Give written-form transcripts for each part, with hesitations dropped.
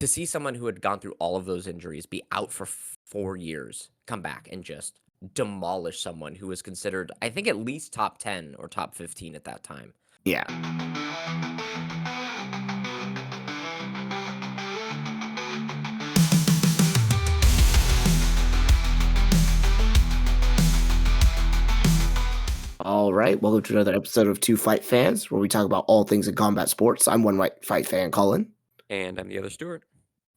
to see someone who had gone through all of those injuries be out for 4 years, come back and just demolish someone who was considered, I think, at least top 10 or top 15 at that time. Yeah. All right. Welcome to another episode of Two Fight Fans, where we talk about all things in combat sports. I'm one white fight fan, Colin. And I'm the other Stewart.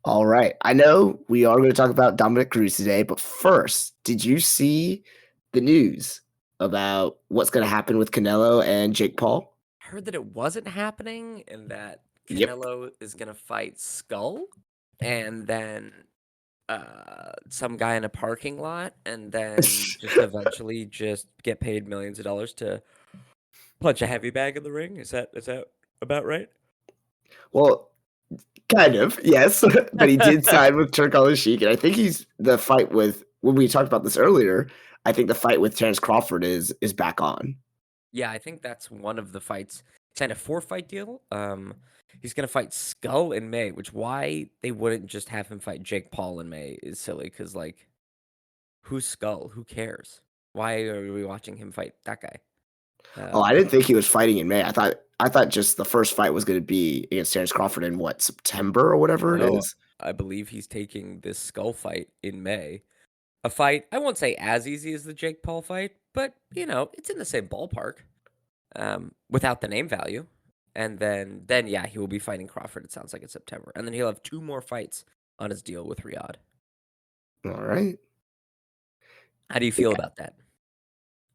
All right. I know we are going to talk about Dominick Cruz today, but first, did you see the news about what's going to happen with Canelo and Jake Paul? I heard that it wasn't happening and that Yep. Canelo is going to fight Skull and then some guy in a parking lot and then just eventually just get paid millions of dollars to punch a heavy bag in the ring. Is that about right? Well, kind of, yes. But he did sign with Turk Sheik, and I think he's the fight with when we talked about this earlier. I think the fight with Terrence Crawford is back on. Yeah, I think that's one of the fights. He signed a 4-fight deal. He's gonna fight Skull in May, which why they wouldn't just have him fight Jake Paul in May is silly. Because like, who's Skull? Who cares? Why are we watching him fight that guy? Oh, I didn't think he was fighting in May. I thought just the first fight was going to be against Terrence Crawford in what, September or whatever it No, is. I believe he's taking this Skull fight in May. A fight I won't say as easy as the Jake Paul fight, but it's in the same ballpark. Without the name value. And then yeah, he will be fighting Crawford, it sounds like in September. And then he'll have 2 more fights on his deal with Riyadh. All right. How do you feel about that?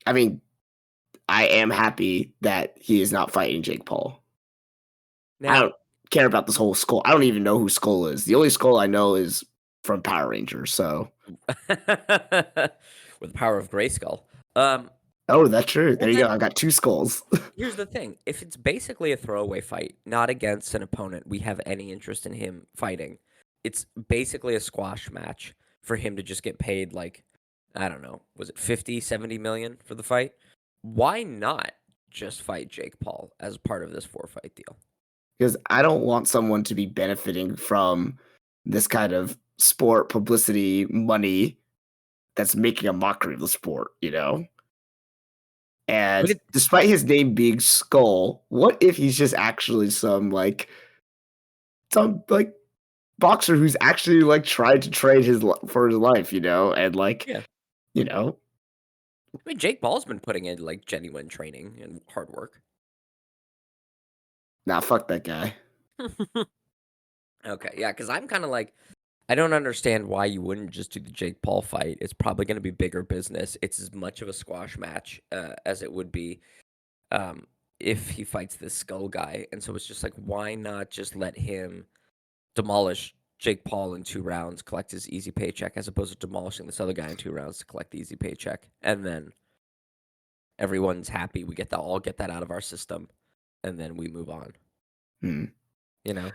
I mean, I am happy that he is not fighting Jake Paul. I Now, don't care about this whole Skull. I don't even know who Skull is. The only Skull I know is from Power Rangers. So, with the power of Grayskull. oh, that's true. Well There you go. then, I got two skulls. here's the thing. If it's basically a throwaway fight, not against an opponent we have any interest in him fighting, it's basically a squash match for him to just get paid like, I don't know, was it 50, 70 million for the fight? Why not just fight Jake Paul as part of this 4-fight deal? Because I don't want someone to be benefiting from this kind of sport publicity money that's making a mockery of the sport, you know? But And it, despite his name being Skull, what if he's just actually some like boxer who's actually like tried to train for his life, you know, and like, yeah. you know, I mean, Jake Paul's been putting in like genuine training and hard work. nah, fuck that guy. Okay, yeah, because I'm kind of like, I don't understand why you wouldn't just do the Jake Paul fight. It's probably going to be bigger business. It's as much of a squash match as it would be um, if he fights this Skull guy. And so it's just like, why not just let him demolish Jake Paul in 2 rounds, collect his easy paycheck, as opposed to demolishing this other guy in 2 rounds to collect the easy paycheck, and then everyone's happy. We all get that out of our system, and then we move on. Hmm.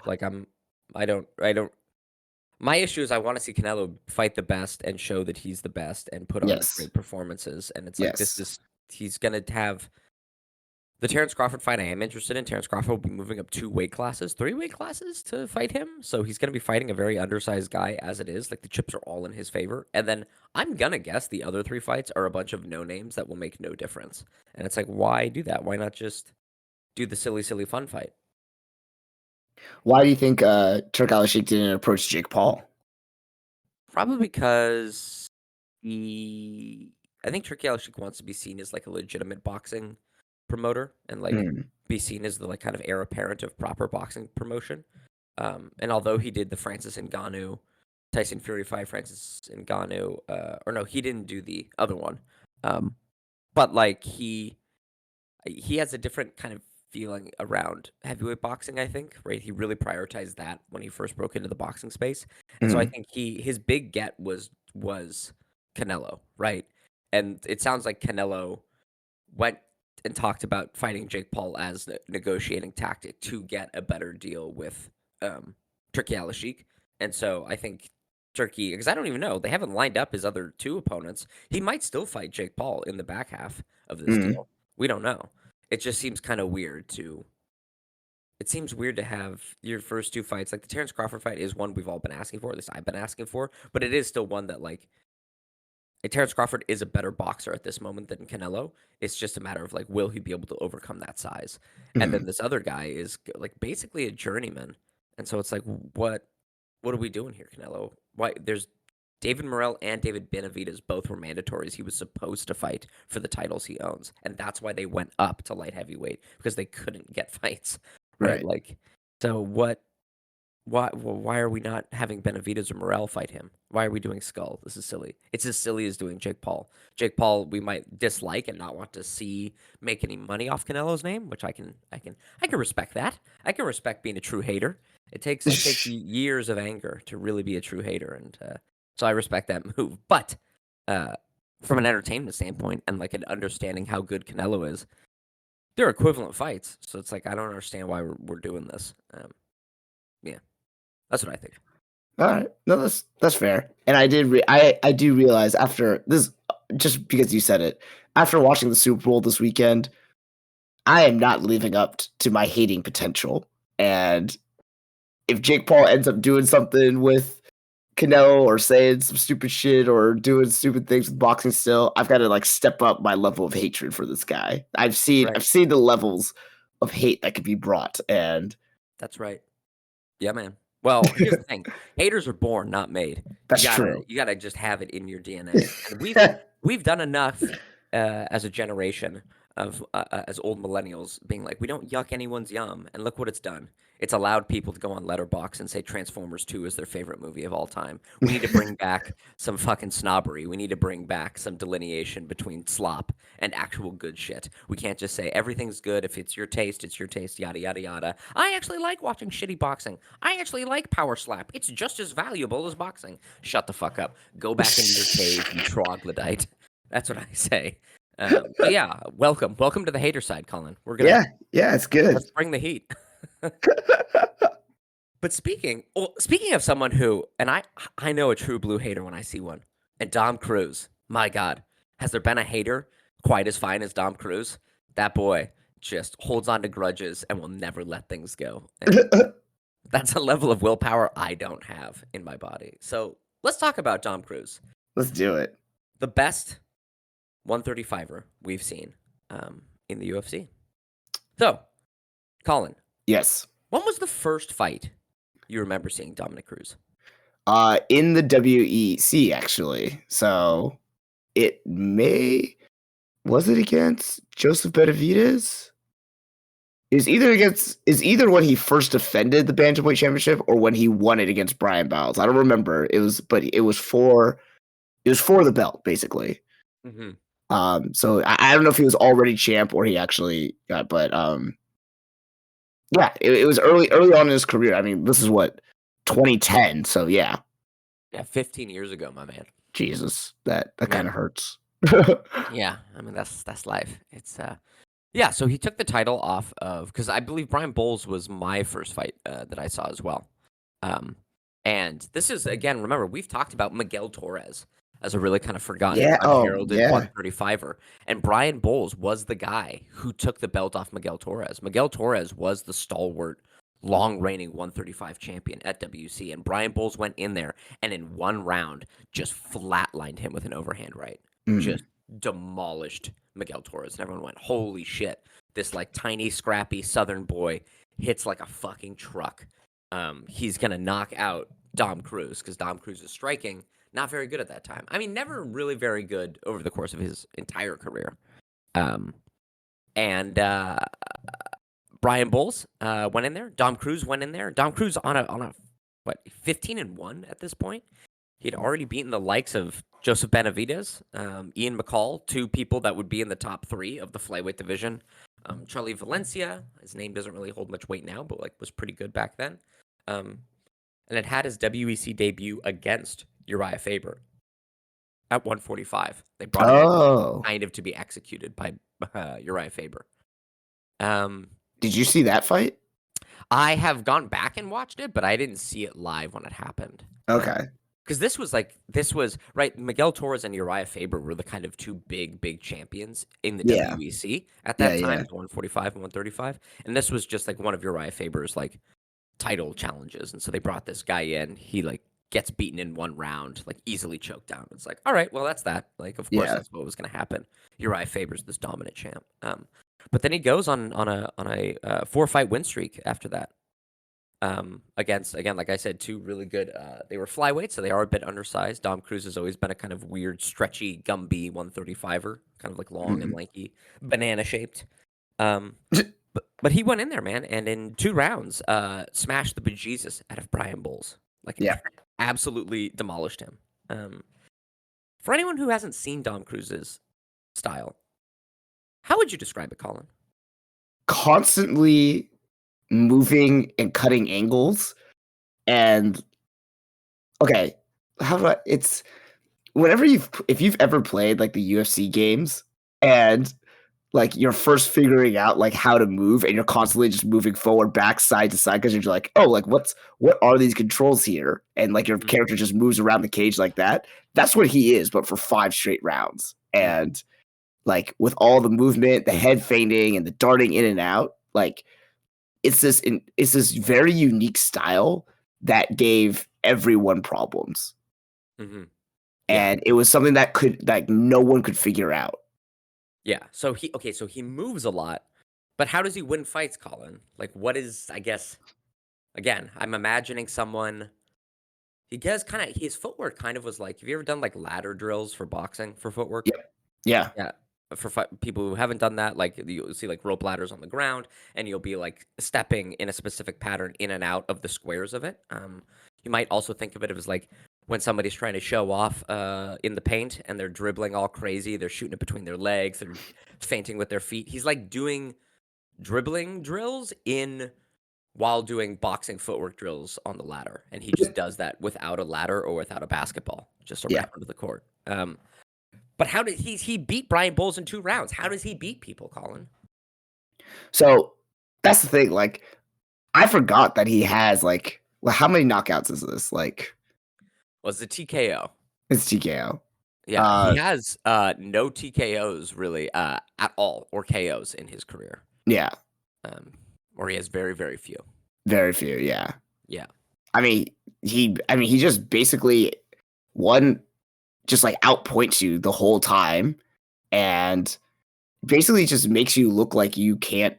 Like I don't. My issue is I want to see Canelo fight the best and show that he's the best and put on Yes. great performances. And it's like Yes. he's gonna have the Terrence Crawford fight. I am interested in. Terrence Crawford will be moving up 2 weight classes, 3 weight classes to fight him. So he's gonna be fighting a very undersized guy as it is. Like the chips are all in his favor. And then I'm gonna guess the other 3 fights are a bunch of no names that will make no difference. And it's like, why do that? Why not just do the silly, silly fun fight? Why do you think Turk Sheik didn't approach Jake Paul? Probably because I think Tricky Alishik wants to be seen as like a legitimate boxing promoter and like Hmm. be seen as the like kind of heir apparent of proper boxing promotion. And although he did the Francis Ngannou, Tyson Fury fight Francis Ngannou, or no, he didn't do the other one. But like he has a different kind of feeling around heavyweight boxing, I think, right? He really prioritized that when he first broke into the boxing space. And so I Hmm. think his big get was Canelo, right? And it sounds like Canelo went and talked about fighting Jake Paul as a negotiating tactic to get a better deal with Turki Al-Sheikh. And so I think Turkey, because I don't even know, they haven't lined up his other 2 opponents. He might still fight Jake Paul in the back half of this Hmm. deal. We don't know. It just seems kind of weird to it seems weird to have your first two fights. Like the Terrence Crawford fight is one we've all been asking for, at least I've been asking for, but it is still one that like Terrence Crawford is a better boxer at this moment than Canelo. It's just a matter of like, will he be able to overcome that size? And then Mhm. this other guy is like basically a journeyman, and so it's like, what are we doing here, Canelo? Why there's David Morrell and David Benavidez both were mandatories. He was supposed to fight for the titles he owns, and that's why they went up to light heavyweight because they couldn't get fights, right? Right. Like, so what? Why are we not having Benavidez or Morrell fight him? Why are we doing Skull? This is silly. It's as silly as doing Jake Paul. Jake Paul, we might dislike and not want to see make any money off Canelo's name, which I can respect that. I can respect being a true hater. It takes years of anger to really be a true hater, and so I respect that move. But uh, from an entertainment standpoint and like an understanding how good Canelo is, they're equivalent fights. So it's like I don't understand why we're doing this. Yeah, that's what I think. All right. No, that's fair. And I do realize after this, just because you said it, after watching the Super Bowl this weekend, I am not living up to my hating potential. And if Jake Paul ends up doing something with Canelo or saying some stupid shit or doing stupid things with boxing still, I've got to like step up my level of hatred for this guy. Right. I've seen the levels of hate that could be brought, and That's right. Yeah, man. Well, here's the thing. Haters are born, not made. that's true. You gotta just have it in your DNA. And we've done enough as a generation of as old millennials being like, we don't yuck anyone's yum, and look what it's done. It's allowed people to go on Letterboxd and say Transformers 2 is their favorite movie of all time. We need to bring back some fucking snobbery. We need to bring back some delineation between slop and actual good shit. We can't just say everything's good. If it's your taste, yada, yada, yada. I actually like watching shitty boxing. I actually like Power Slap. It's just as valuable as boxing. Shut the fuck up. Go back into your cave, you troglodyte. That's what I say. But yeah, welcome to the hater side, Colin. Yeah, yeah, it's good. Let's bring the heat. But speaking of someone who, and I know a true blue hater when I see one, and Dom Cruz. My God, has there been a hater quite as fine as Dom Cruz? That boy just holds on to grudges and will never let things go. And that's a level of willpower I don't have in my body. So let's talk about Dom Cruz, Let's do it. the best 135er we've seen in the UFC. So, Colin, Yes. when was the first fight you remember seeing Dominick Cruz? In the WEC actually. So was it against Joseph Benavidez? Is either when he first defended the Bantamweight Championship or when he won it against Brian Bowles. I don't remember. It was for the belt, basically. Mm-hmm. So I don't know if he was already champ or he actually got, but yeah, it was early on in his career. I mean, this is what 2010. So yeah, 15 years ago, my man. Jesus, that kind of hurts. Yeah, I mean that's life. It's yeah. So he took the title off of because I believe Brian Bowles was my first fight that I saw as well. And this is again, remember we've talked about Miguel Torres as a really kind of forgotten, Yeah. Oh, unheralded yeah. 135er, and Brian Bowles was the guy who took the belt off Miguel Torres. Miguel Torres was the stalwart, long reigning 135 champion at WC, and Brian Bowles went in there and in one round just flatlined him with an overhand right. Just demolished Miguel Torres. And everyone went, holy shit. This like tiny, scrappy Southern boy hits like a fucking truck. He's going to knock out Dom Cruz because Dom Cruz is striking not very good at that time. I mean, never really very good over the course of his entire career. And Brian Bowles went in there. Dom Cruz went in there. Dom Cruz on a 15-1 at this point. He'd already beaten the likes of Joseph Benavidez, Ian McCall, two people that would be in the top 3 of the flyweight division. Charlie Valencia, his name doesn't really hold much weight now, but like was pretty good back then. And it had his WEC debut against Uriah Faber at 145. They brought him in kind of to be executed by Uriah Faber. Did you see that fight? I have gone back and watched it, but I didn't see it live when it happened. Okay. Because this was right. Miguel Torres and Uriah Faber were the kind of two big champions in the Yeah. WEC at Yeah, that time, yeah. the 145 and 135, and this was just like one of Uriah Faber's like title challenges, and so they brought this guy in. He like gets beaten in one round, like easily choked down. It's like, all right, well that's that. Like, of course Yeah. that's what was going to happen. Uriah Faber's this dominant champ, but then he goes on a 4-fight win streak after that. Against again, like I said, two really good. They were flyweights, so they are a bit undersized. Dom Cruz has always been a kind of weird, stretchy, Gumby 135er, kind of like long and Mhm. lanky, banana shaped. But he went in there, man, and in 2 rounds, smashed the bejesus out of Brian Bowles. Like Yeah. absolutely demolished him. For anyone who hasn't seen Dom Cruz's style, how would you describe it, Colin? Constantly moving and cutting angles. And okay, how do I it's whenever if you've ever played like the UFC games and like you're first figuring out like how to move and you're constantly just moving forward, back, side to side because you're like, oh, like what are these controls here? And like your Mhm, character just moves around the cage like that. That's what he is, but for 5 straight rounds. mhm, And like with all the movement, the head feigning and the darting in and out, like it's this very unique style that gave everyone problems. mhm. Yeah, And it was something that could like no one could figure out. yeah. So he moves a lot, but how does he win fights, Colin? Like, what is, I guess, again, I'm imagining someone. He does kind of his footwork kind of was like. Have you ever done like ladder drills for boxing for footwork? Yep. Yeah. Yeah. For people who haven't done that, like you'll see like rope ladders on the ground, and you'll be like stepping in a specific pattern in and out of the squares of it. You might also think of it as like when somebody's trying to show off in the paint and they're dribbling all crazy, they're shooting it between their legs, they're feinting with their feet. He's like doing dribbling drills in while doing boxing footwork drills on the ladder, and he just does that without a ladder or without a basketball, just Yeah. around the court. But how did he beat Brian Bowles in 2 rounds? How does he beat people, Colin? So that's the thing. Like I forgot that he has like well, how many knockouts is this? Like Was the TKO? it's TKO. Yeah, he Uh has no TKOs really at all or KOs in his career. yeah, Um, or he has very few. very few. Yeah. Yeah. I mean, he just basically one just like outpoints you the whole time and basically just makes you look like you can't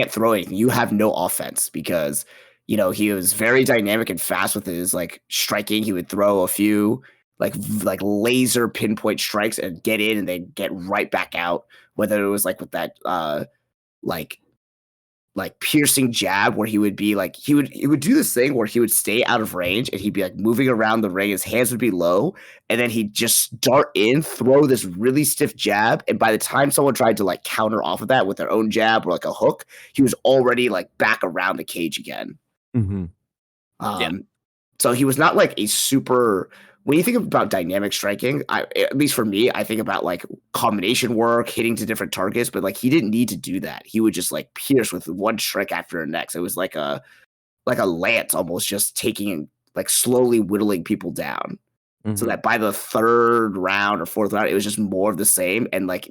throw anything. You have no offense because he was very dynamic and fast with his like striking. He would throw a few like laser pinpoint strikes and get in and then get right back out. Whether it was like with that like piercing jab where he would be like he would do this thing where he would stay out of range and he'd be like moving around the ring, his hands would be low, and then he'd just dart in, throw this really stiff jab, and by the time someone tried to like counter off of that with their own jab or like a hook, he was already like back around the cage again. Mm-hmm. Yeah. So he was not like a super. When you think about dynamic striking, at least for me, I think about like combination work, hitting to different targets, but like he didn't need to do that. He would just like pierce with one strike after the next. It was like a lance almost, just taking and like slowly whittling people down. So Mm-hmm. that by the third round or fourth round, it was just more of the same, and like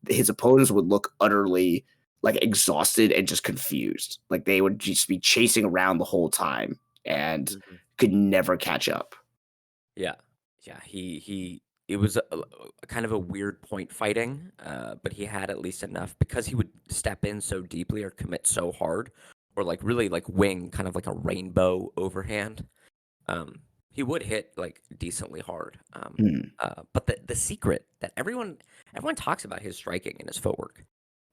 his opponents would look utterly like exhausted and just confused. Like they would just be chasing around the whole time and Mm-hmm. could never catch up. Yeah. Yeah. He it was a kind of a weird point fighting, but he had at least enough because he would step in so deeply or commit so hard or like really like wing kind of like a rainbow overhand. He would hit like decently hard. Hmm. But the secret that everyone talks about his striking and his footwork,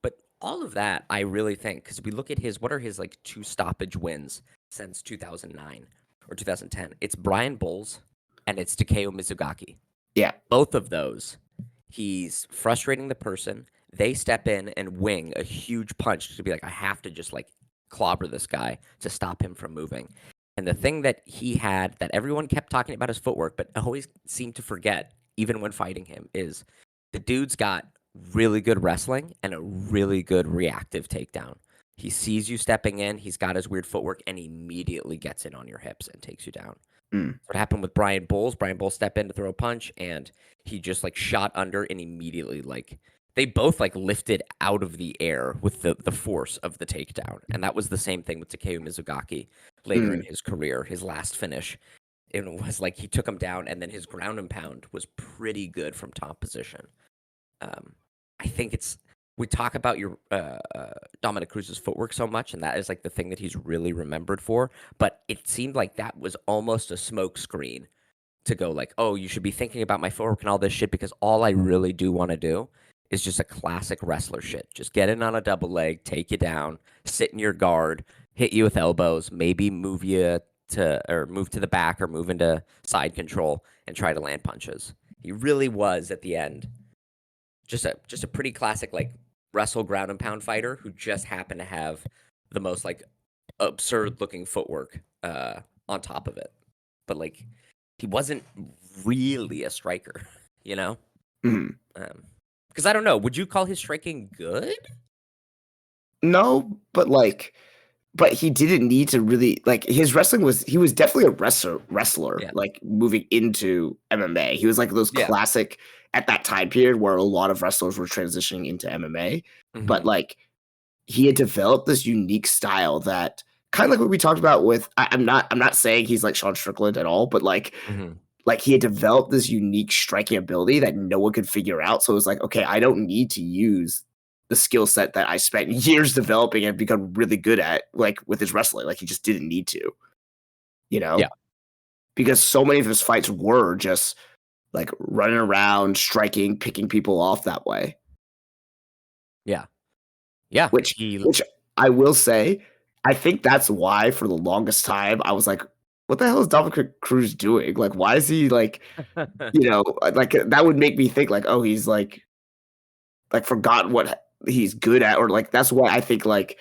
but all of that I really think because we look at his what are his like 2 stoppage wins since 2009 or 2010? It's Brian Bowles and it's Takeo Mizugaki. Yeah. Both of those, he's frustrating the person. They step in and wing a huge punch to be like, I have to just like clobber this guy to stop him from moving. And the thing that he had that everyone kept talking about his footwork, but always seemed to forget, even when fighting him, is the dude's got really good wrestling and a really good reactive takedown. He sees you stepping in, he's got his weird footwork, and he immediately gets in on your hips and takes you down. Mm. What happened with Brian Bowles? Brian Bowles stepped in to throw a punch, and he just like shot under and immediately like they both like lifted out of the air with the force of the takedown. And that was the same thing with Takeo Mizugaki later in Mm. his career, his last finish. It was like he took him down, and then his ground and pound was pretty good from top position. I think we talk about your Dominick Cruz's footwork so much, and that is like the thing that he's really remembered for. But it seemed like that was almost a smoke screen to go like, oh, you should be thinking about my footwork and all this shit because all I really do want to do is just a classic wrestler shit. Just get in on a double leg, take you down, sit in your guard, hit you with elbows, maybe move to the back or move into side control and try to land punches. He really was at the end just a pretty classic like wrestle ground and pound fighter who just happened to have the most like absurd looking footwork on top of it. But like he wasn't really a striker, you know? Mm. Because I don't know, would you call his striking good? No, but he didn't need to really like his wrestling he was definitely a wrestler Yeah. like moving into MMA. He was like those Yeah. classic at that time period where a lot of wrestlers were transitioning into MMA, but like he had developed this unique style that kind of like what we talked about with I'm not saying he's like Sean Strickland at all, but like he had developed this unique striking ability that no one could figure out. So it was like, okay, I don't need to use the skill set that I spent years developing and become really good at, like with his wrestling. Like he just didn't need to, you know? Yeah. Because so many of his fights were just like running around, striking, picking people off that way. Yeah. Yeah. Which I will say, I think that's why for the longest time I was like, what the hell is Dominick Cruz doing? Like, why is he like, like that would make me think like, oh, he's like forgot what he's good at, or like that's why I think like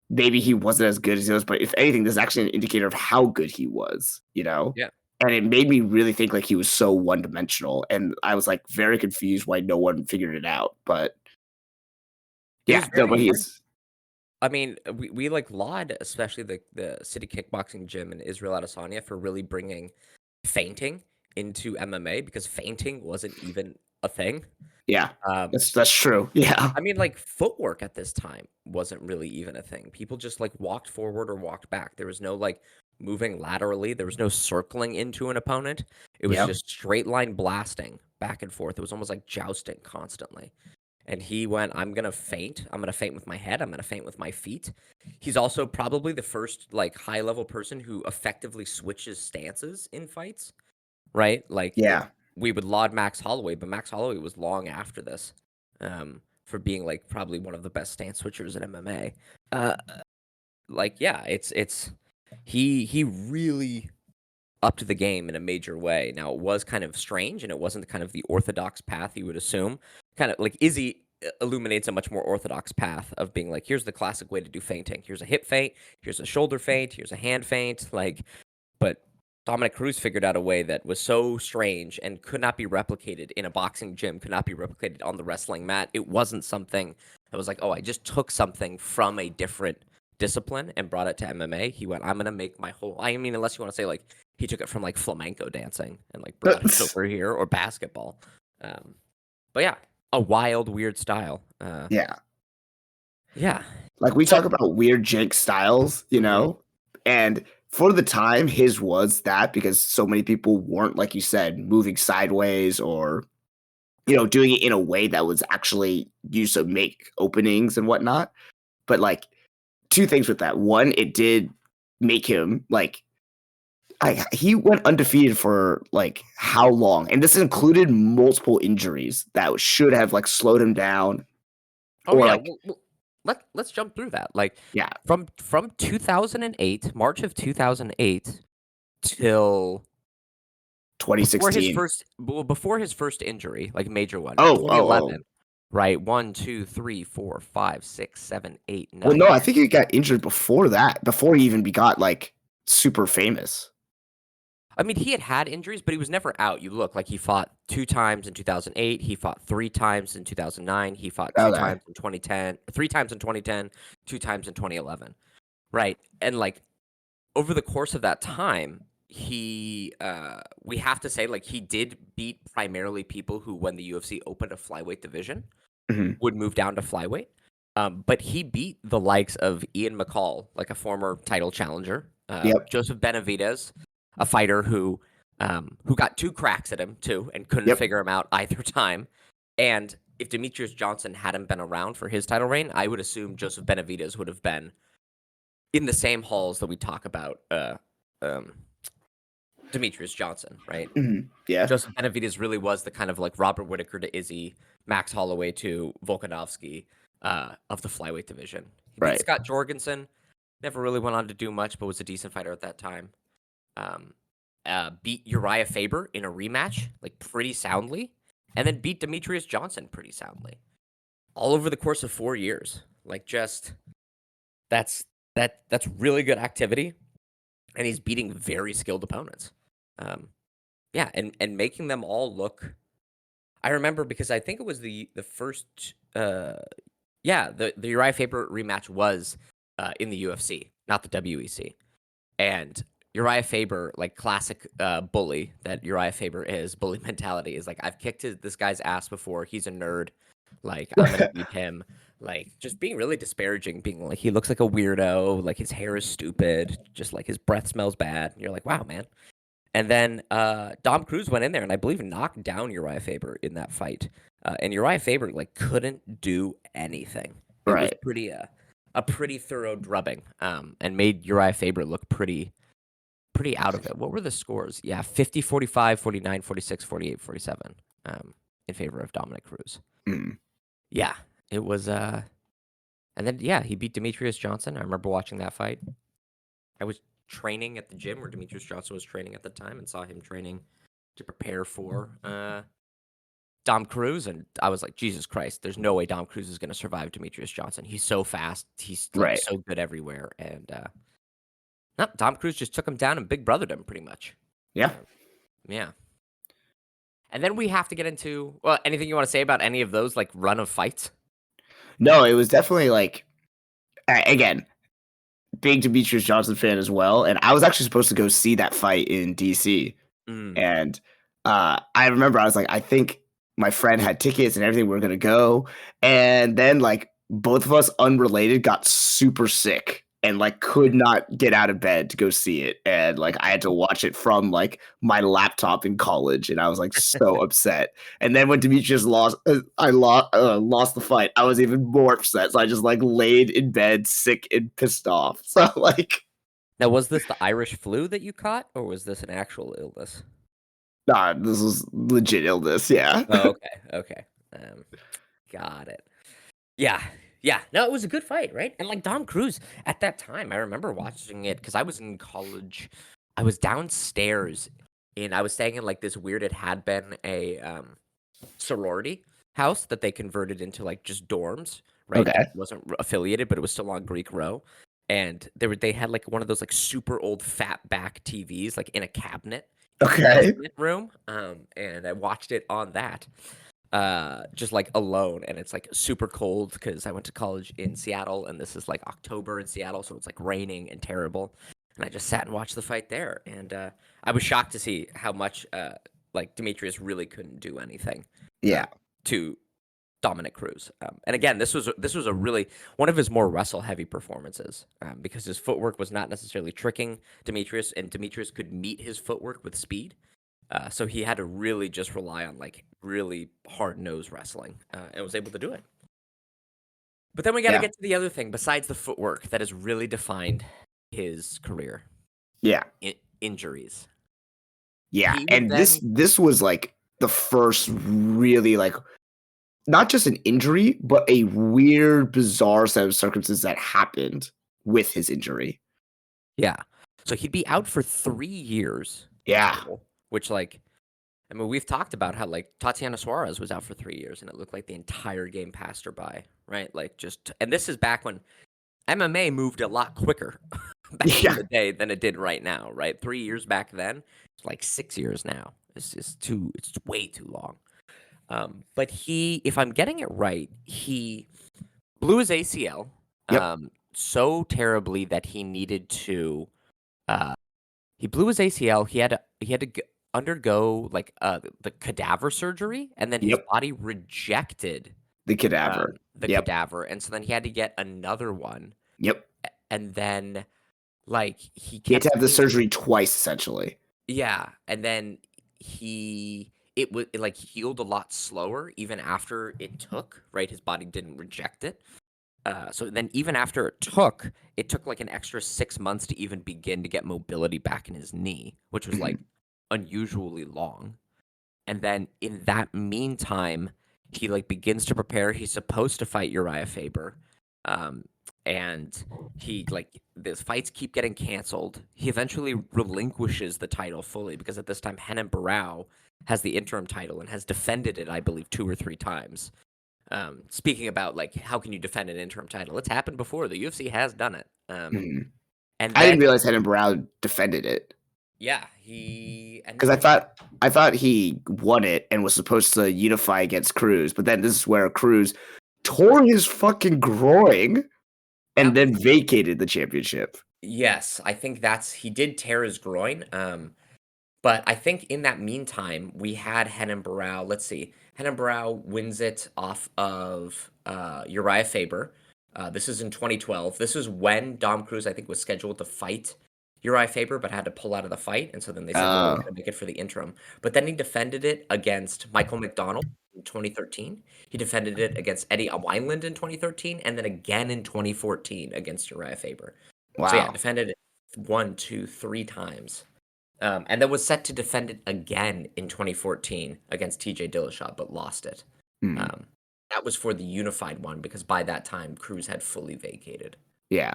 maybe he wasn't as good as he was. But if anything, this is actually an indicator of how good he was, Yeah. And it made me really think like he was so one dimensional, and I was like very confused why no one figured it out. But yeah, no, but he's. I mean, we like laud, especially the city kickboxing gym in Israel Adesanya for really bringing feinting into MMA because feinting wasn't even a thing. Yeah, that's true. Yeah. I mean, like footwork at this time wasn't really even a thing. People just like walked forward or walked back. There was no like moving laterally. There was no circling into an opponent. It was just straight line blasting back and forth. It was almost like jousting constantly. And he went, I'm going to feint. I'm going to feint with my head. I'm going to feint with my feet. He's also probably the first like high level person who effectively switches stances in fights, right? Like, we would laud Max Holloway, but Max Holloway was long after this for being like probably one of the best stance switchers in MMA. He really upped the game in a major way. Now it was kind of strange, and it wasn't kind of the orthodox path you would assume. Kind of like Izzy illuminates a much more orthodox path of being like, here's the classic way to do feinting. Here's a hip feint. Here's a shoulder feint. Here's a hand feint. Like, but Dominick Cruz figured out a way that was so strange and could not be replicated in a boxing gym, could not be replicated on the wrestling mat. It wasn't something that was like, oh, I just took something from a different discipline and brought it to MMA. He went, I'm going to make my whole, I mean, unless you want to say like he took it from like flamenco dancing and like brought it over here or basketball. But yeah, a wild, weird style. Yeah. Like we talk about weird jank styles, and for the time, his was that because so many people weren't, like you said, moving sideways or, doing it in a way that was actually used to make openings and whatnot. But like two things with that. One, it did make him like, he went undefeated for like how long? And this included multiple injuries that should have like slowed him down. Let's jump through that. Like, from 2008, March of 2008 till 2016, before his first injury, like major one. 2011. Right, 1, 2, 3, 4, 5, 6, 7, 8, 9. Well, no, I think he got injured before that. Before he even got like super famous. I mean, he had injuries, but he was never out. You look like he fought 2 times in 2008. He fought 3 times in 2009. He fought 2 Okay. times in 2010, 3 times in 2010, 2 times in 2011. Right. And like over the course of that time, we have to say like he did beat primarily people who, when the UFC opened a flyweight division, Mhm. would move down to flyweight. But he beat the likes of Ian McCall, like a former title challenger, Yep. Joseph Benavidez, a fighter who got 2 cracks at him too and couldn't Yep. figure him out either time. And if Demetrius Johnson hadn't been around for his title reign, I would assume Joseph Benavidez would have been in the same halls that we talk about um, Demetrius Johnson, right? Mhm. Yeah. Joseph Benavidez really was the kind of like Robert Whittaker to Izzy, Max Holloway to Volkanovski of the flyweight division. He beat Right. Scott Jorgensen, never really went on to do much, but was a decent fighter at that time. Um, beat Uriah Faber in a rematch, like pretty soundly, and then beat Demetrius Johnson pretty soundly. All over the course of 4 years. Like just that's really good activity, and he's beating very skilled opponents. Yeah, and making them all look. I remember because I think it was the first. Yeah, the Uriah Faber rematch was in the UFC, not the WEC, and Uriah Faber, like classic bully that Uriah Faber is, bully mentality is like, I've kicked this guy's ass before. He's a nerd. Like I'm gonna beat him. Like just being really disparaging, being like he looks like a weirdo. Like his hair is stupid. Just like his breath smells bad. And you're like, wow, man. And then Dom Cruz went in there and I believe knocked down Uriah Faber in that fight. And Uriah Faber like couldn't do anything. It was Right. pretty a pretty thorough drubbing. And made Uriah Faber look pretty out of it. What were the scores? Yeah, 50, 45, 49, 46, 48, 47 in favor of Dominick Cruz. Mm. Yeah, it was and then yeah, he beat Demetrius Johnson. I remember watching that fight. I was training at the gym where Demetrius Johnson was training at the time and saw him training to prepare for Dom Cruz, and I was like, Jesus Christ, there's no way Dom Cruz is going to survive Demetrius Johnson. He's so fast. He's like Right. so good everywhere. And no, Dom Cruz just took him down and big brothered him pretty much. Yeah. Yeah. And then we have to get into, well, anything you want to say about any of those like run of fights? No, it was definitely like again, big Demetrius Johnson fan as well, and I was actually supposed to go see that fight in DC. Mm. And I remember I was like, I think my friend had tickets and everything. We were gonna go, and then like both of us, unrelated, got super sick and like could not get out of bed to go see it, and like I had to watch it from like my laptop in college, and I was like so upset. And then when Demetrius lost, lost the fight, I was even more upset. So I just like laid in bed, sick and pissed off. So like, Now, was this the Irish flu that you caught, or was this an actual illness? nah, this was legit illness. Yeah. Oh, okay. Um, got it. Yeah, yeah. No, it was a good fight, right? And like Dom Cruz at that time, I remember watching it because I was in college. I was downstairs, and I was staying in like this weird. It had been a sorority house that they converted into like just dorms, right? Okay. That wasn't affiliated, but it was still on Greek Row. And they had like one of those like super old fat back TVs like in a cabinet in the Okay. basement room. And I watched it on that. Just like alone, and it's like super cold because I went to college in Seattle and this is like October in Seattle, so it's like raining and terrible. And I just sat and watched the fight there, and I was shocked to see how much like Demetrius really couldn't do anything Yeah. to Dominick Cruz. And again, this was a really one of his more wrestle heavy performances because his footwork was not necessarily tricking Demetrius, and Demetrius could meet his footwork with speed. So he had to really just rely on like really hard nosed wrestling and was able to do it. But then we got to Yeah. get to the other thing besides the footwork that has really defined his career: Yeah. injuries. Yeah. He would And this was like the first really like not just an injury, but a weird, bizarre set of circumstances that happened with his injury. Yeah. So he'd be out for 3 years. Yeah. Total, which like, I mean, we've talked about how like Tatiana Suarez was out for 3 years and it looked like the entire game passed her by, right? Like just, and this is back when MMA moved a lot quicker, back in Yeah. the day than it did right now, right? 3 years back then, it's like 6 years now. It's way too long. But if I'm getting it right, he blew his ACL, Yep. so terribly that he needed to, uh he blew his ACL. He had to undergo, like, the cadaver surgery, and then his Yep. body rejected, The cadaver. the Yep. cadaver, and so then he had to get another one, Yep. and then, like, he He had to kept have the getting. surgery twice, essentially. Yeah, and then it healed a lot slower even after it took, right? His body didn't reject it. So then even after it took like an extra 6 months to even begin to get mobility back in his knee, which was like Mhm. unusually long. And then in that meantime, he like begins to prepare. He's supposed to fight Uriah Faber. Um, and these fights keep getting canceled. He eventually relinquishes the title fully because at this time Henan Barrow has the interim title and has defended it, I believe, 2 or 3 times. Speaking about like how can you defend an interim title? It's happened before. The UFC has done it. Mhm. And I didn't then realize Henan Brown defended it yeah, he and because then I thought he won it and was supposed to unify against Cruz, but then this is where Cruz tore his fucking groin that and was then vacated the championship. yes, I think he did tear his groin. But I think in that meantime, we had Henan Barrow. Let's see. Henan Barrow wins it off of Uriah Faber. This is in 2012. This is when Dom Cruz, I think, was scheduled to fight Uriah Faber, but had to pull out of the fight. And so then they said, well, we're Uh, going to make it for the interim. But then he defended it against Michael McDonald in 2013. He defended it against Eddie Wineland in 2013, and then again in 2014 against Uriah Faber. So yeah, wow. defended it 1, 2, 3 times. And then was set to defend it again in 2014 against TJ Dillashaw, but lost it. Hmm. Um, that was for the unified one because by that time Cruz had fully vacated. Yeah.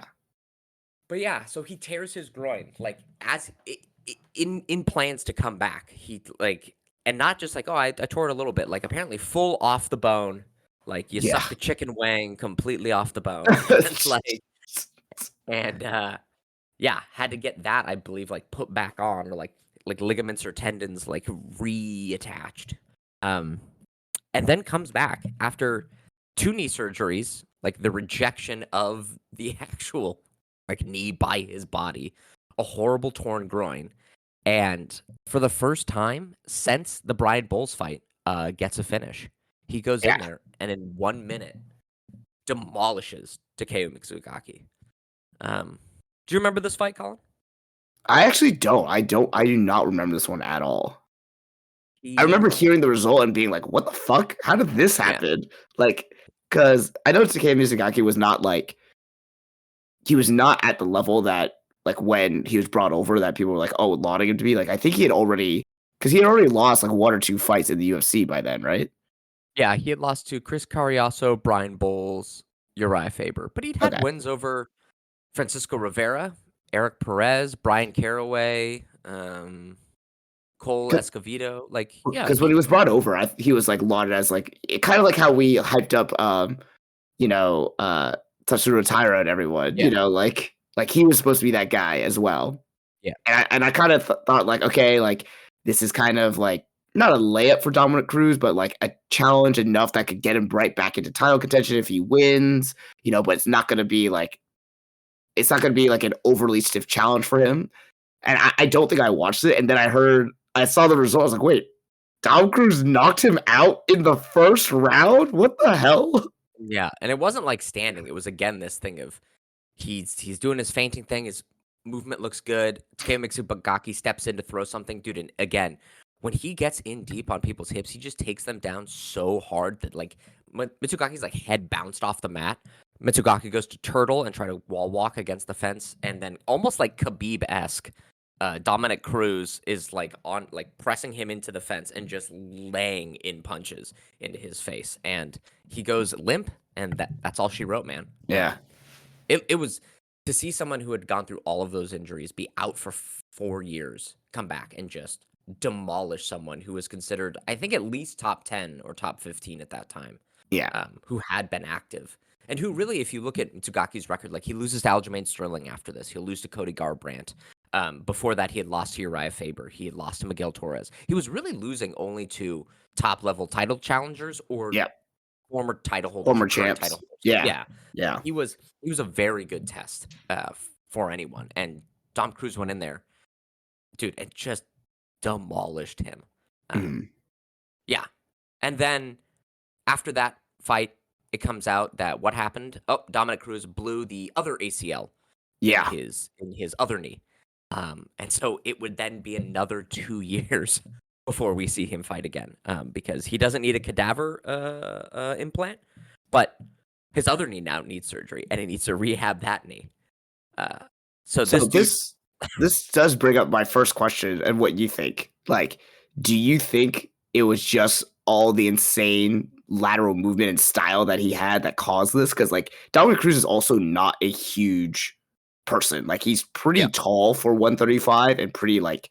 But yeah, so he tears his groin like in plans to come back. He like and not just like I tore it a little bit, like apparently full off the bone. Like you Yeah. sucked a chicken wing completely off the bone, and and yeah, had to get that, I believe, like put back on or like ligaments or tendons like reattached. Um and then comes back after 2 knee surgeries, like the rejection of the actual like knee by his body, a horrible torn groin, and for the first time since the Brian Bowles fight, gets a finish. He goes in Yeah. there and in 1 minute demolishes Takeo Mizugaki. Do you remember this fight, Colin? I actually don't. I do not remember this one at all. I He remember hearing the result and being like, "What the fuck? How did this yeah. happen?" Like, because I know Takeo Mizugaki was not like he was not at the level that like when he was brought over that people were like, "Oh, lauding him to be." Like, I think he had already because he had already lost like 1 or 2 fights in the UFC by then, right? Yeah, he had lost to Chris Carriaso, Brian Bowles, Uriah Faber, but he'd had Okay, wins over Francisco Rivera, Eric Perez, Brian Caraway, Cole Escovedo. Like, yeah, because when he was brought over, he was like lauded as like kind of like how we hyped up, you know, Tatsuro Taira and everyone. yeah, Like he was supposed to be that guy as well. yeah, And I kind of thought like, okay, like this is kind of like not a layup for Dominick Cruz, but like a challenge enough that could get him right back into title contention if he wins, but it's not going to be like an overly stiff challenge for him. And I don't think I watched it. And then I saw the result. I was like, wait, Dom Cruz knocked him out in the first round? What the hell? yeah. And it wasn't like standing. It was again this thing of he's doing his fainting thing. His movement looks good. Takeo Mizugaki steps in to throw something, dude. And again, when he gets in deep on people's hips, he just takes them down so hard that like when Mitsugaki's like head bounced off the mat, Mitsugaki goes to turtle and try to wall walk against the fence, and then almost like Khabib-esque, Dominick Cruz is like on like pressing him into the fence and just laying in punches into his face, and he goes limp, and that's all she wrote, man. Yeah. It was to see someone who had gone through all of those injuries be out for 4 years, come back and just demolish someone who was considered, I think, at least top 10 or top 15 at that time, Yeah. who had been active. and who really, if you look at Tsugaki's record, like he loses to Aljamain Sterling after this. He'll lose to Cody Garbrandt. Before that, he had lost to Uriah Faber. He had lost to Miguel Torres. He was really losing only to top-level title challengers or Yeah. former title holders Former or current champs. title holders. Yeah. Yeah. Yeah. He was a very good test for anyone. And Dom Cruz went in there, dude, and just demolished him. Mhm. Yeah. And then after that fight, it comes out that what happened? Oh, Dominick Cruz blew the other ACL Yeah. in his other knee. And so it would then be another 2 years before we see him fight again, because he doesn't need a cadaver implant, but his other knee now needs surgery, and he needs to rehab that knee. So So this this does bring up my first question and what you think. Like, do you think it was just all the insane lateral movement and style that he had that caused this? Because like Dominic Cruz is also not a huge person. Like he's pretty Yeah. tall for 135 and pretty like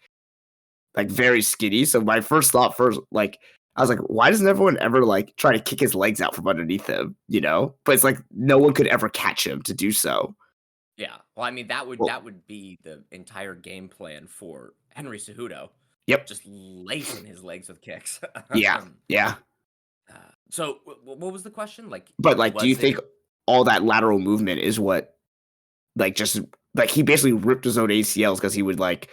very skinny. So my first thought like I was like, why doesn't everyone ever like try to kick his legs out from underneath him? You know? But it's like no one could ever catch him to do so. Yeah. Well, I mean, that Well, would be the entire game plan for Henry Cejudo, yep. just lacing his legs with kicks. Yeah. Yeah. So what was the question? Like, But like, do you was it? think all that lateral movement is what like just like he basically ripped his own ACLs because he would like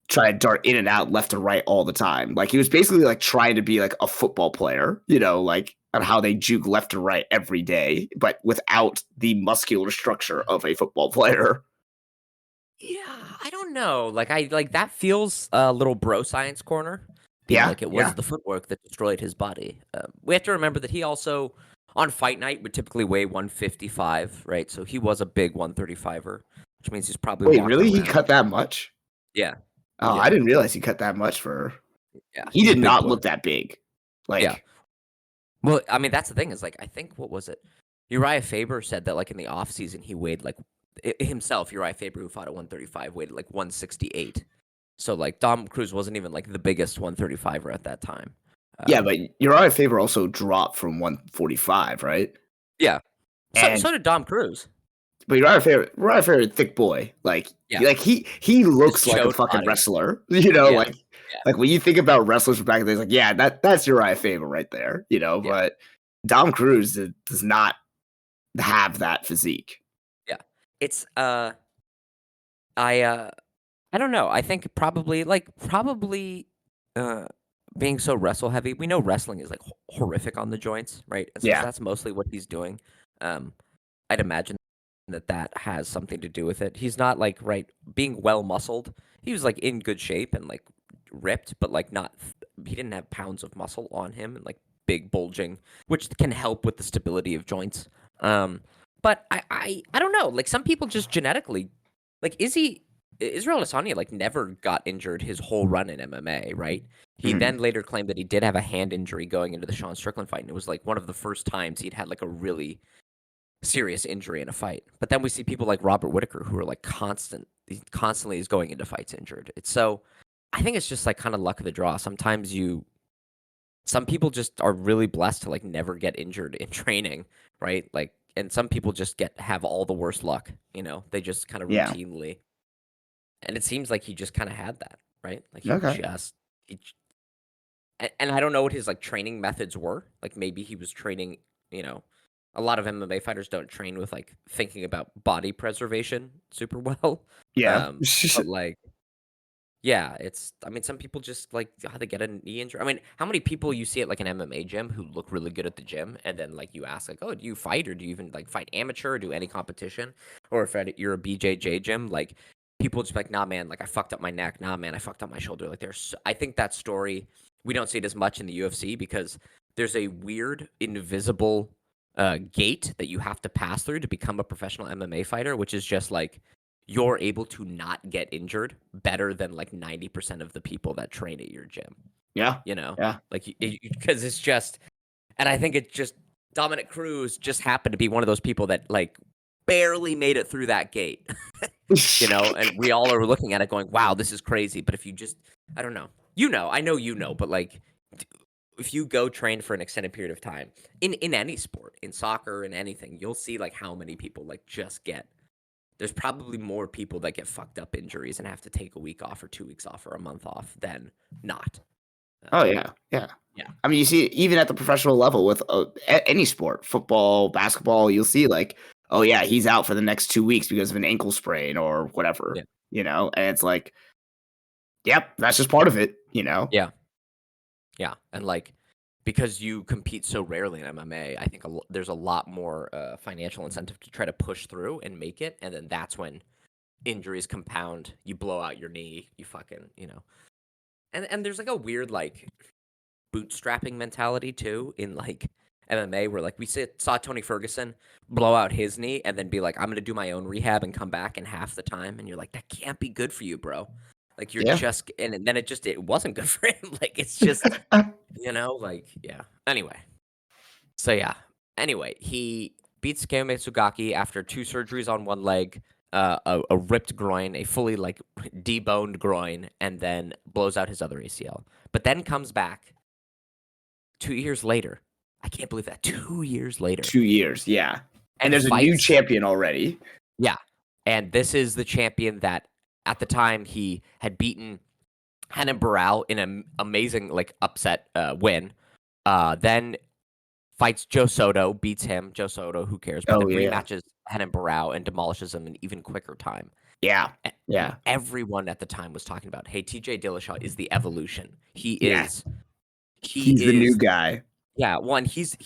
try to dart in and out left to right all the time. Like he was basically like trying to be like a football player, you know, like on how they juke left to right every day, but without the muscular structure of a football player. Yeah, I don't know. Like that feels a little bro science corner, being Yeah, like it was yeah. the footwork that destroyed his body. We have to remember that he also on fight night would typically weigh 155, right? So he was a big 135er, which means he's probably Wait, walking really? He around. cut that much? Yeah, Oh, I yeah, didn't realize he cut that much for. yeah. He He's a did big not boy. look that big. Yeah. Like, Well, I mean, that's the thing is like I think what was it? Uriah Faber said that like in the offseason he weighed like himself, Uriah Faber, who fought at 135, weighed like 168. So like Dom Cruz wasn't even like the biggest 135er at that time. yeah, but Uriah Faber also dropped from 145, right? Yeah. And So did Dom Cruz. but Uriah Faber, thick boy. Yeah. Like he His looks like a chode fucking body. wrestler. You know, Yeah. Yeah. like when you think about wrestlers from back in the day, it's like, yeah, that's Uriah Faber right there. You know, Yeah. but Dom Cruz does not have that physique. Yeah. It's I don't know. I think probably being so wrestle heavy. We know wrestling is like horrific on the joints, right? And since Yeah. that's mostly what he's doing, I'd imagine that has something to do with it. He's not like being well muscled. He was like in good shape and like ripped, but like not. He didn't have pounds of muscle on him and like big bulging, which can help with the stability of joints. But I don't know. Like some people just genetically, like Israel Adesanya like never got injured his whole run in MMA, right? He Mhm. then later claimed that he did have a hand injury going into the Sean Strickland fight, and it was like one of the first times he'd had like a really serious injury in a fight. But then we see people like Robert Whitaker who are like constantly is going into fights injured. It's so I think it's just like kind of luck of the draw. Some people just are really blessed to like never get injured in training, right? Like and some people just have all the worst luck, you know. They just kind of Yeah. routinely and it seems like he just kind of had that, right? Like Okay. he and I don't know what his like training methods were. Like maybe he was training, you know, a lot of MMA fighters don't train with like thinking about body preservation super well. Yeah. But like, yeah, I mean, some people just like how they get a knee injury. I mean, how many people you see at like an MMA gym who look really good at the gym, and then like you ask like, oh, do you fight or do you even like fight amateur or do any competition? Or if you're a BJJ gym, like people just be like, nah, man, like I fucked up my neck. Nah, man, I fucked up my shoulder. Like I think that story we don't see it as much in the UFC because there's a weird invisible gate that you have to pass through to become a professional MMA fighter, which is just like you're able to not get injured better than like 90% of the people that train at your gym. Yeah. You know, Yeah. like because it's just, and I think it's just Dominick Cruz just happened to be one of those people that like barely made it through that gate, you know, and we all are looking at it going, wow, this is crazy. But if you just, I don't know, I know, but like, if you go train for an extended period of time in any sport, in soccer, in anything, you'll see like how many people like just get. There's probably more people that get fucked up injuries and have to take a week off or 2 weeks off or a month off than not. Oh yeah, yeah. Yeah, I mean, you see, even at the professional level with any sport, football, basketball, you'll see like, oh yeah, he's out for the next 2 weeks because of an ankle sprain or whatever, yeah, and it's like, yep, that's just part of it, yeah, yeah, and like because you compete so rarely in MMA, I think there's a lot more financial incentive to try to push through and make it, and then that's when injuries compound. You blow out your knee, you fucking, and there's like a weird like bootstrapping mentality too in like MMA where like we saw Tony Ferguson blow out his knee and then be like, I'm gonna do my own rehab and come back in half the time, and you're like, that can't be good for you, bro. Like you're Yeah. just and then it wasn't good for him. Like it's just like yeah. Anyway, so yeah. Anyway, he beats Keo Mitsugaki after 2 surgeries on one leg, a ripped groin, a fully like deboned groin, and then blows out his other ACL. But then comes back 2 years later. I can't believe that. 2 years later. 2 years, yeah. And And there's a new fights. champion already. Yeah. And this is the champion that at the time he had beaten Renan Barão in an amazing like upset win. Then fights Joe Soto, beats him. Joe Soto, who cares? But Oh then yeah, rematches Renan Barão and demolishes him in even quicker time. yeah, And yeah, everyone at the time was talking about, hey, TJ Dillashaw is the evolution. He yeah. is He's the new is guy. Yeah, one, he's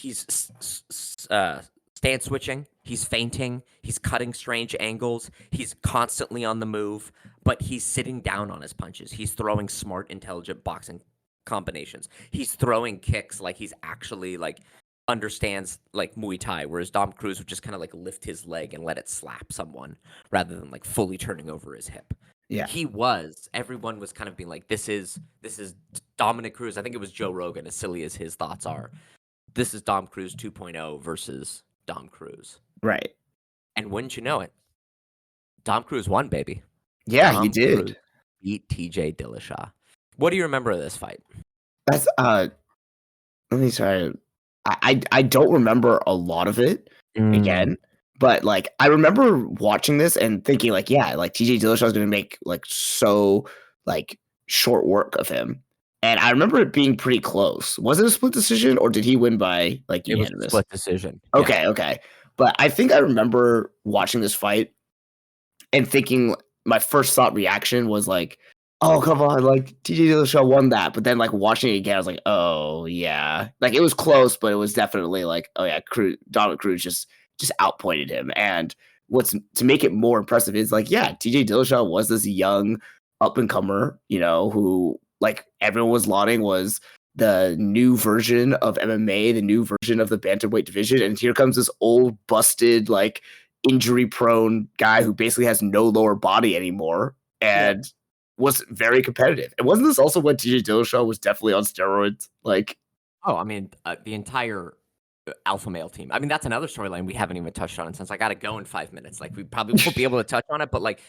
stance switching, he's feinting, he's cutting strange angles, he's constantly on the move, but he's sitting down on his punches. He's throwing smart, intelligent boxing combinations. He's throwing kicks like he's actually like understands like Muay Thai, whereas Dom Cruz would just kind of like lift his leg and let it slap someone rather than like fully turning over his hip. Yeah, Everyone was kind of being like, this is Dominick Cruz. I think it was Joe Rogan, as silly as his thoughts are. This is Dom Cruz 2.0 versus Dom Cruz. right. And wouldn't you know it, Dom Cruz won, baby. Yeah, he Dom Cruz did. beat TJ Dillashaw. What do you remember of this fight? That's let me try. I don't remember a lot of it again, but like I remember watching this and thinking like, yeah, like TJ Dillashaw is going to make like so like short work of him, and I remember it being pretty close. Was it a split decision or did he win by like It was a unanimous? split decision. Yeah. Okay, okay, but I think I remember watching this fight and thinking my first thought reaction was like, "Oh, come on, like TJ Dillashaw won that." But then like watching it again, I was like, "Oh yeah." Like it was close, but it was definitely like, "Oh yeah, Dominick Cruz just outpointed him." And what's to make it more impressive is like, yeah, TJ Dillashaw was this young up and comer, who like everyone was lauding was the new version of MMA, the new version of the bantamweight division, and here comes this old busted like injury prone guy who basically has no lower body anymore and was very competitive. And wasn't this also when TJ Dillashaw was definitely on steroids? Like, Oh, I mean, the entire alpha male team. I mean, that's another storyline we haven't even touched on since I got to go in 5 minutes. Like, we probably won't be able to touch on it, but like,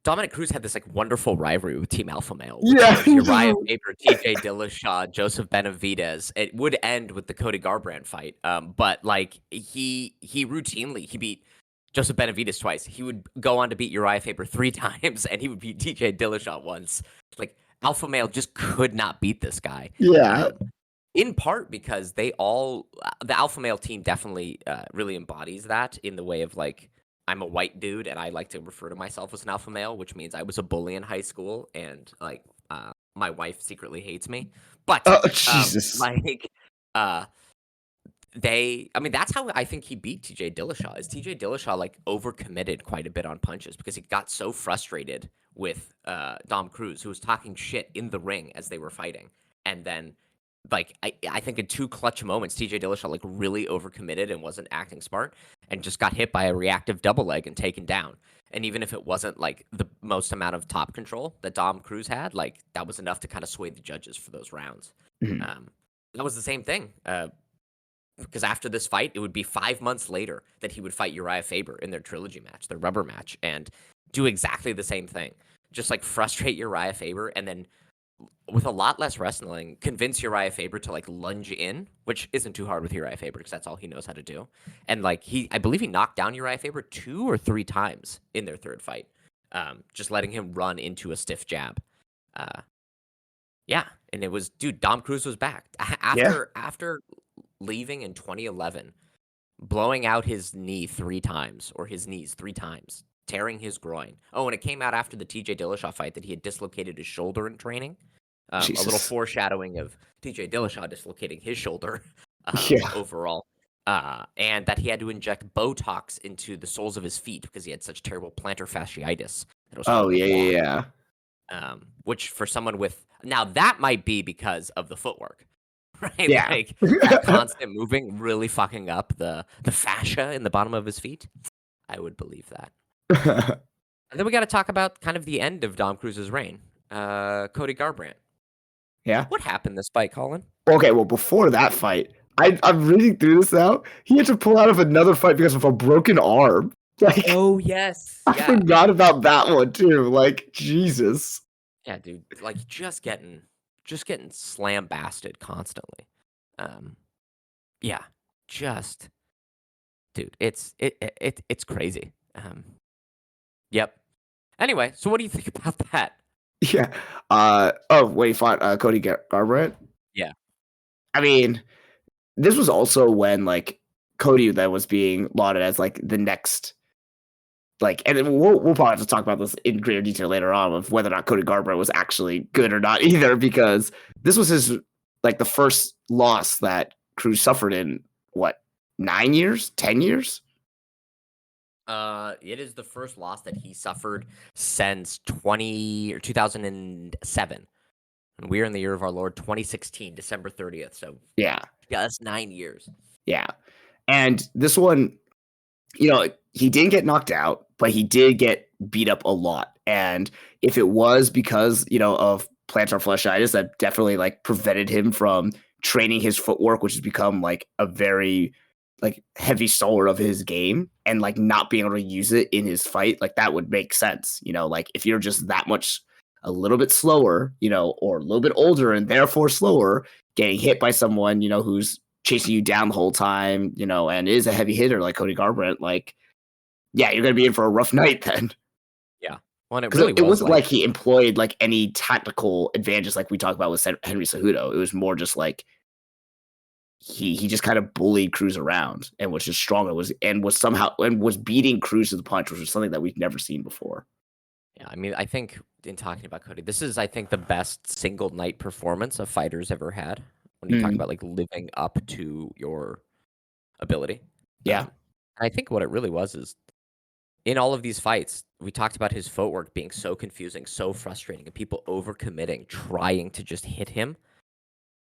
Dominick Cruz had this like wonderful rivalry with Team Alpha Male, which was Uriah Faber, TJ Dillashaw, Joseph Benavidez. It would end with the Cody Garbrandt fight, but like he routinely he beat Joseph Benavidez twice. He would go on to beat Uriah Faber 3 times, and he would beat TJ Dillashaw once. Like Alpha Male just could not beat this guy. yeah, In part because the alpha male team definitely really embodies that in the way of like, I'm a white dude and I like to refer to myself as an alpha male, which means I was a bully in high school and like my wife secretly hates me. But oh Jesus, like I mean, that's how I think he beat TJ Dillashaw. Is TJ Dillashaw like overcommitted quite a bit on punches because he got so frustrated with Dom Cruz, who was talking shit in the ring as they were fighting, and then like I think in 2 clutch moments, TJ Dillashaw like really overcommitted and wasn't acting smart, and just got hit by a reactive double leg and taken down. And even if it wasn't like the most amount of top control that Dom Cruz had, like that was enough to kind of sway the judges for those rounds. Mhm. That was the same thing. Because after this fight, it would be 5 months later that he would fight Uriah Faber in their trilogy match, their rubber match, and do exactly the same thing. Just like frustrate Uriah Faber and then with a lot less wrestling, convince Uriah Faber to like lunge in, which isn't too hard with Uriah Faber because that's all he knows how to do. And like I believe he knocked down Uriah Faber 2 or 3 times in their third fight, just letting him run into a stiff jab. Uh, yeah, and it was, dude, Dom Cruz was back Yeah. after leaving in 2011, blowing out his knee 3 times or his knees 3 times, tearing his groin. Oh, and it came out after the TJ Dillashaw fight that he had dislocated his shoulder in training. A little Jesus. foreshadowing of TJ Dillashaw dislocating his shoulder Yeah. overall. And that he had to inject Botox into the soles of his feet because he had such terrible plantar fasciitis that it was Oh, hard to yeah, walk. yeah, yeah. Which for someone with now that might be because of the footwork, right? Yeah. Like that constant moving really fucking up the fascia in the bottom of his feet. I would believe that. And then we got to talk about kind of the end of Dom Cruz's reign. Cody Garbrandt. Yeah. What happened this fight, Colin? Okay, well, before that fight, I'm reading through this now. He had to pull out of another fight because of a broken arm. Like, Oh yes, I forgot about that one too. Like, Jesus. Yeah, dude. Like just getting slam basted constantly. Yeah, just dude, it's crazy. Yep. Anyway, so what do you think about that? Yeah. Wait, he fought Cody Garbrandt? Yeah. I mean, this was also when like Cody then was being lauded as like the next and then we'll probably have to talk about this in greater detail later on of whether or not Cody Garbrandt was actually good or not either, because this was his like the first loss that Cruz suffered in what 9 years, 10 years. It is the first loss that he suffered since 2007. And we're in the year of our Lord 2016, December 30th. So Yeah, that's 9 years. yeah, and this one, he didn't get knocked out, but he did get beat up a lot. And if it was because, of plantar fasciitis, that definitely like prevented him from training his footwork, which has become like a very like heavy stalwart of his game, and like not being able to use it in his fight, like that would make sense. Like if you're just that much a little bit slower, or a little bit older and therefore slower, getting hit by someone, who's chasing you down the whole time, and is a heavy hitter like Cody Garbrandt, like, yeah, you're going to be in for a rough night then. Yeah. Well, and Because it wasn't like he employed like any tactical advantages like we talked about with Henry Cejudo. It was more just like he just kind of bullied Cruz around and was just strong and was beating Cruz to the punch, which was something that we've never seen before. Yeah, I mean, I think in talking about Cody, this is, I think, the best single night performance a fighter's ever had when you talk about like living up to your ability. Yeah. I think what it really was is in all of these fights, we talked about his footwork being so confusing, so frustrating, and people overcommitting, trying to just hit him.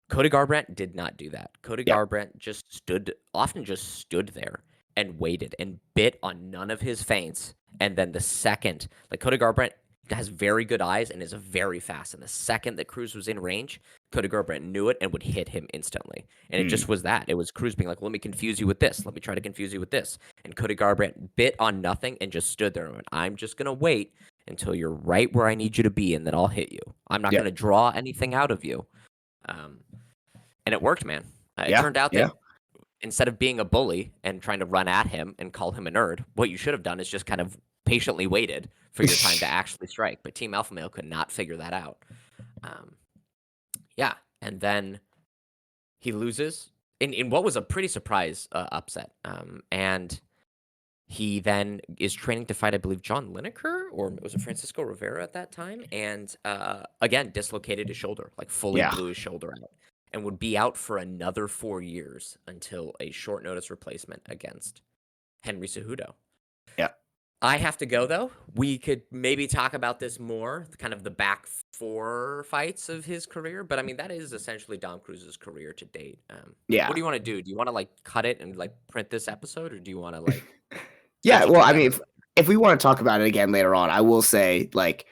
Cody Garbrandt did not do that. Cody Garbrandt often just stood there and waited and bit on none of his feints. And then the second, like Cody Garbrandt has very good eyes and is very fast. And the second that Cruz was in range, Cody Garbrandt knew it and would hit him instantly. And it just was that. It was Cruz being like, let me confuse you with this. Let me try to confuse you with this. And Cody Garbrandt bit on nothing and just stood there and went, I'm just going to wait until you're right where I need you to be, and then I'll hit you. I'm not going to draw anything out of you. And it worked, man. It turned out that instead of being a bully and trying to run at him and call him a nerd, what you should have done is just kind of patiently waited for your time to actually strike. But Team Alpha Male could not figure that out. And then he loses in what was a pretty surprise upset. And he then is training to fight, I believe, John Lineker, or was it Francisco Rivera at that time? And again, dislocated his shoulder, like fully blew his shoulder out, and would be out for another 4 years until a short notice replacement against Henry Cejudo. Yeah. I have to go, though. We could maybe talk about this more, kind of the back 4 fights of his career. But I mean, that is essentially Dom Cruz's career to date. What do you want to do? Do you want to like cut it and like print this episode, or do you want to like? Yeah, well, I mean, if we want to talk about it again later on, I will say, like,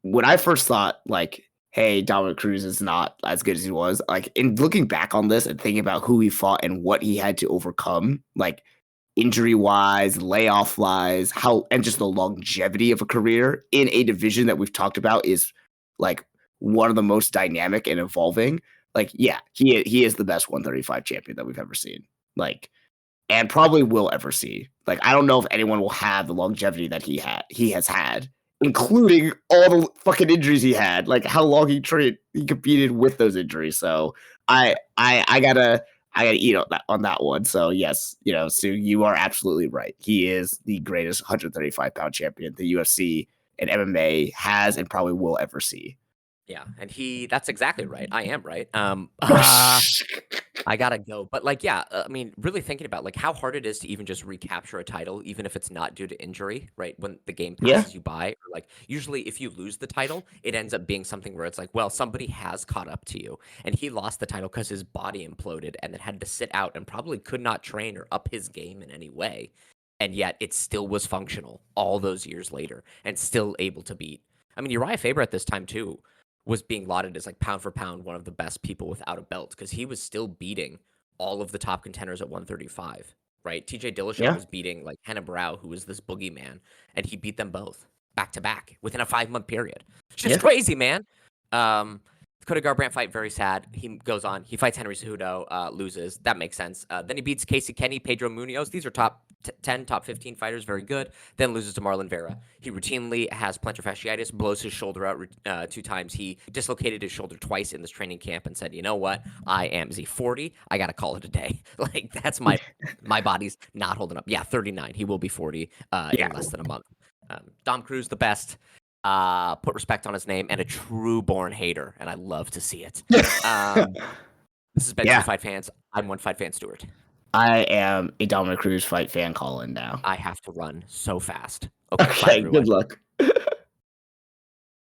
when I first thought, like, hey, Dominick Cruz is not as good as he was, like, in looking back on this and thinking about who he fought and what he had to overcome, like, injury-wise, layoff-wise, and just the longevity of a career in a division that we've talked about is, like, one of the most dynamic and evolving. Like, yeah, he is the best 135 champion that we've ever seen. Like, and probably will ever see. Like, I don't know if anyone will have the longevity that he has had, including all the fucking injuries he had. Like, how long he competed with those injuries. So I gotta eat on that one. So yes, Sue, you are absolutely right. He is the greatest 135-pound champion the UFC and MMA has and probably will ever see. Yeah, and that's exactly right. I am right. I gotta go. But like, yeah, I mean, really thinking about like how hard it is to even just recapture a title, even if it's not due to injury, right? When the game Yeah, passes you by, or like usually if you lose the title, it ends up being something where it's like, well, somebody has caught up to you. And he lost the title because his body imploded and then had to sit out and probably could not train or up his game in any way. And yet it still was functional all those years later and still able to beat. I mean, Uriah Faber at this time too was being lauded as like pound for pound one of the best people without a belt because he was still beating all of the top contenders at 135, right? TJ Dillashaw yeah, was beating like Hannah Brow, who was this boogeyman, and he beat them both back to back within a 5-month period. It's just yeah. crazy, man. Cody Garbrandt fight, very sad. He goes on. He fights Henry Cejudo, loses. That makes sense. Then he beats Casey Kenny, Pedro Munoz. These are top 10, top 15 fighters, very good. Then loses to Marlon Vera. He routinely has plantar fasciitis, blows his shoulder out 2 times. He dislocated his shoulder twice in this training camp and said, you know what? Is he 40? I got to call it a day. Like, that's my body's not holding up. Yeah, 39. He will be 40 Yeah. in less than a month. Dom Cruz, the best. Put respect on his name, and a true born hater, and I love to see it. This has been Yeah. Two Fight Fans. I'm One Fight Fan Stewart. I am a Dominick Cruz fight fan. Call in now. I have to run so fast. Okay, bye Okay, everyone. good luck.